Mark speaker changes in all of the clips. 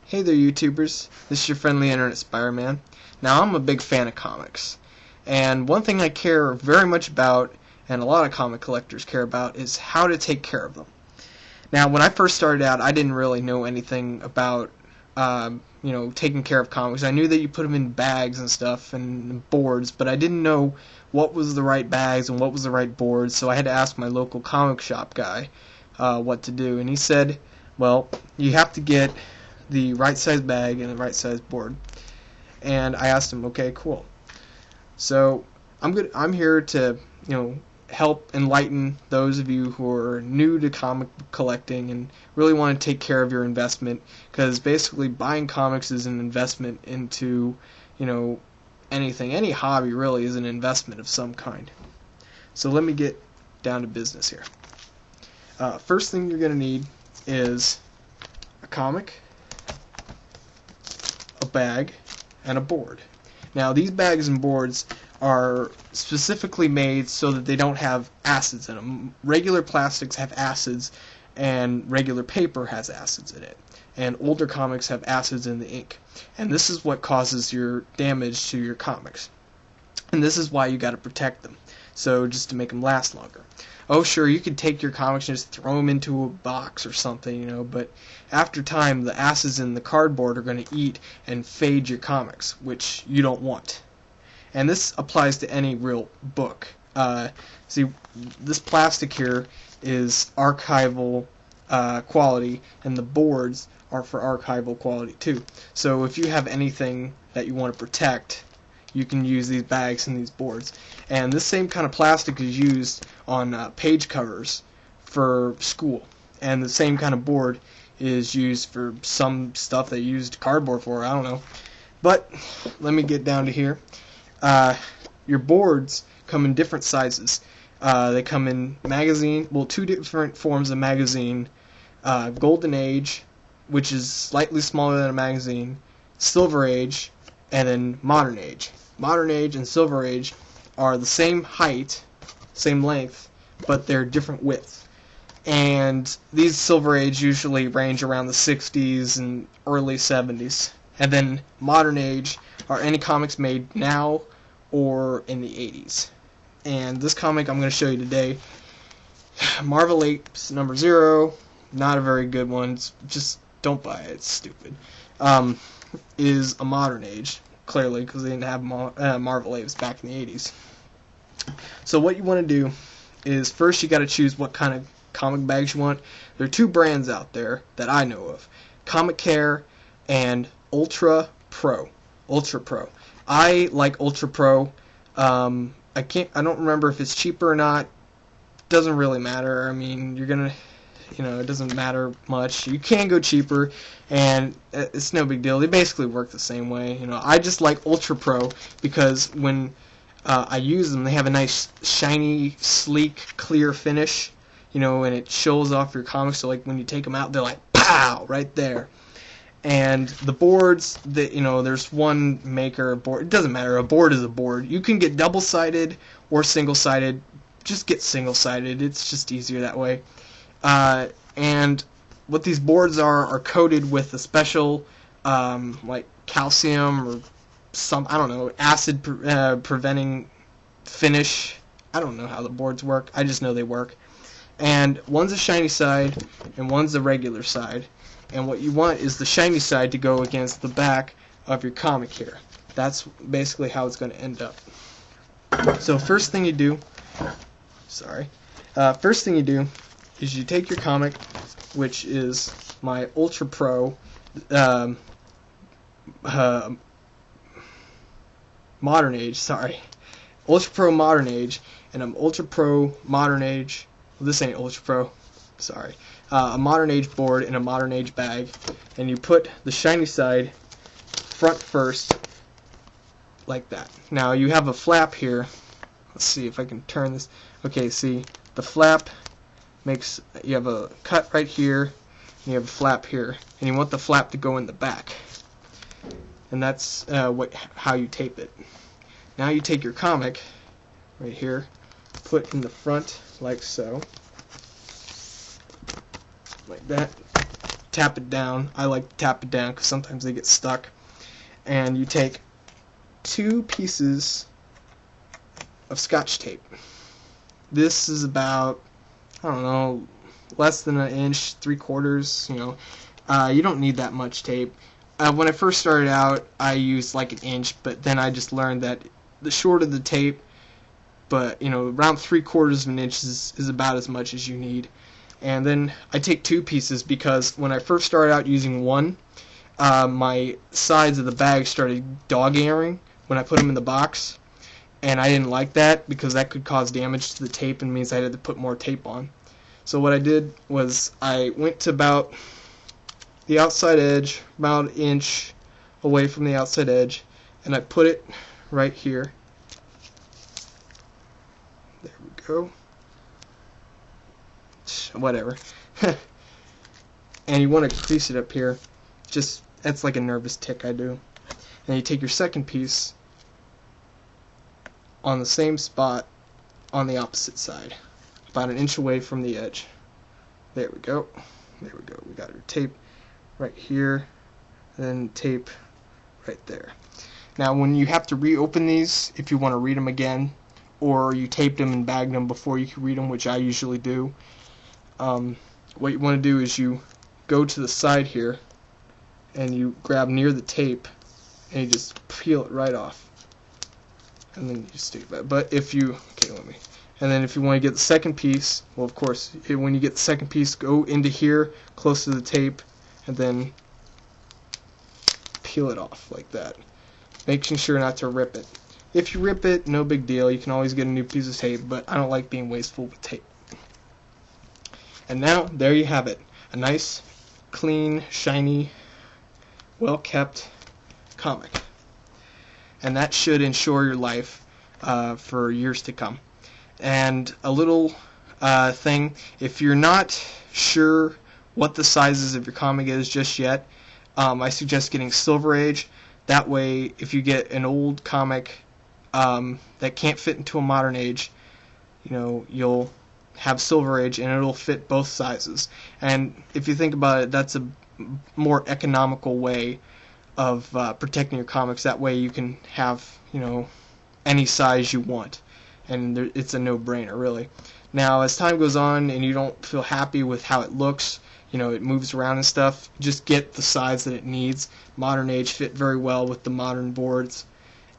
Speaker 1: Hey there, YouTubers. This is your friendly internet Spider-Man. Now, I'm a big fan of comics, and one thing I care very much about, and a lot of comic collectors care about, is how to take care of them. Now, when I first started out, I didn't really know anything about, taking care of comics. I knew that you put them in bags and stuff and boards, but I didn't know what was the right bags and what was the right boards, so I had to ask my local comic shop guy what to do, and he said, well, you have to get the right size bag and the right size board. And I asked him, okay, cool. So I'm here to help enlighten those of you who are new to comic collecting and really want to take care of your investment, because basically buying comics is an investment into anything. Any hobby really is an investment of some kind. So let me get down to business here. First thing you're going to need is a comic, a bag, and a board. Now, these bags and boards are specifically made so that they don't have acids in them. Regular plastics have acids, and regular paper has acids in it. And older comics have acids in the ink. And this is what causes your damage to your comics. And this is why you got to protect them. So just to make them last longer. Oh, sure, you could take your comics and just throw them into a box or something, but after time, the acids in the cardboard are going to eat and fade your comics, which you don't want. And this applies to any real book. See, this plastic here is archival quality, and the boards are for archival quality too. So if you have anything that you want to protect, you can use these bags and these boards. And this same kind of plastic is used on page covers for school. And the same kind of board is used for some stuff they used cardboard for, I don't know. But let me get down to here. Your boards come in different sizes. They come in magazine, two different forms of magazine. Golden Age, which is slightly smaller than a magazine, Silver Age, and then Modern Age. Modern Age and Silver Age are the same height, same length, but they're different width. And these Silver Age usually range around the 60s and early 70s. And then Modern Age are any comics made now or in the 80s. And this comic I'm going to show you today, Marvel Apes number 0, not a very good one, just don't buy it, it's stupid, is a Modern Age. Clearly, because they didn't have Marvel Apes back in the 80s. So what you want to do is first you got to choose what kind of comic bags you want. There are two brands out there that I know of: Comic Care and Ultra Pro. Ultra Pro. I like Ultra Pro. I don't remember if it's cheaper or not. Doesn't really matter. I mean, you're gonna. It doesn't matter much. You can go cheaper, and it's no big deal. They basically work the same way. I just like Ultra Pro because when I use them, they have a nice, shiny, sleek, clear finish, and it shows off your comics. So, like, when you take them out, they're like, pow, right there. And the boards, there's one maker of board. It doesn't matter. A board is a board. You can get double-sided or single-sided. Just get single-sided. It's just easier that way. And what these boards are coated with a special, like calcium or I don't know, acid preventing finish. I don't know how the boards work. I just know they work. And one's a shiny side and one's the regular side. And what you want is the shiny side to go against the back of your comic here. That's basically how it's going to end up. So first thing you do is you take your comic, which is my Ultra Pro Modern Age, Ultra Pro Modern Age, and I'm Ultra Pro Modern Age, well, this ain't Ultra Pro, a Modern Age board and a Modern Age bag, and you put the shiny side front first, like that. Now you have a flap here. Let's see if I can turn this. Okay, see, the flap you have a cut right here, and you have a flap here, and you want the flap to go in the back, and that's how you tape it. Now you take your comic right here, put in the front like so, like that, tap it down. I like to tap it down because sometimes they get stuck. And you take 2 pieces of Scotch tape. This is about, I don't know, less than an inch, 3/4, you know. You don't need that much tape. When I first started out, I used like an inch, but then I just learned that the shorter the tape, but you know, around 3/4 of an inch is about as much as you need. And then I take 2 pieces because when I first started out using one, my sides of the bag started dog-earing when I put them in the box, and I didn't like that because that could cause damage to the tape and means I had to put more tape on. So what I did was I went to about the outside edge, about an inch away from the outside edge, and I put it right here. There we go. Whatever. And you want to crease it up here. Just, that's like a nervous tick I do. And you take your second piece on the same spot on the opposite side, about an inch away from the edge. There we go. There we go. We got our tape right here, and then tape right there. Now when you have to reopen these, if you want to read them again, or you taped them and bagged them before you can read them, which I usually do, what you want to do is you go to the side here and you grab near the tape and you just peel it right off, and then you stick it back. But if you, and then if you want to get the second piece, well, of course, when you get the second piece, go into here close to the tape and then peel it off like that, making sure not to rip it. If you rip it, no big deal, you can always get a new piece of tape, but I don't like being wasteful with tape. And now, there you have it, a nice, clean, shiny, well-kept comic. And that should ensure your life for years to come. And a little thing, if you're not sure what the sizes of your comic is just yet, I suggest getting Silver Age. That way, if you get an old comic that can't fit into a modern age, you know, you'll have Silver Age and it'll fit both sizes. And if you think about it, that's a more economical way of protecting your comics. That way you can have, you know, any size you want, and it's a no-brainer, really. Now as time goes on and you don't feel happy with how it looks, you know, it moves around and stuff, just get the size that it needs. Modern Age fit very well with the modern boards,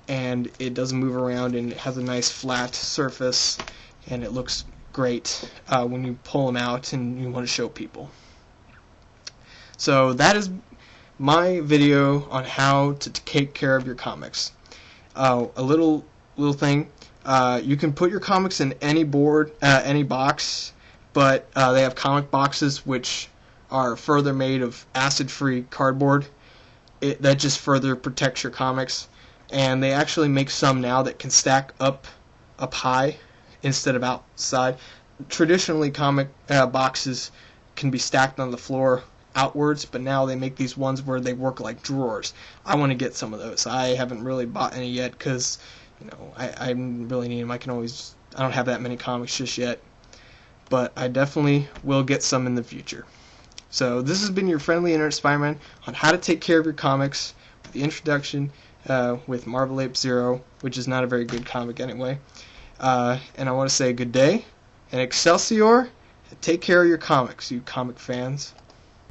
Speaker 1: and it doesn't move around, and it has a nice flat surface, and it looks great when you pull them out and you want to show people. So that is my video on how to take care of your comics. A little thing, you can put your comics in any board, any box, but they have comic boxes which are further made of acid-free cardboard. That just further protects your comics. And they actually make some now that can stack up high instead of outside. Traditionally, comic boxes can be stacked on the floor outwards, but now they make these ones where they work like drawers. I want to get some of those. I haven't really bought any yet because, you know, I really need them. I don't have that many comics just yet, but I definitely will get some in the future. So this has been your friendly internet Spider-Man on how to take care of your comics with the introduction with Marvel Ape Zero, which is not a very good comic anyway. And I want to say good day and Excelsior, and take care of your comics, you comic fans.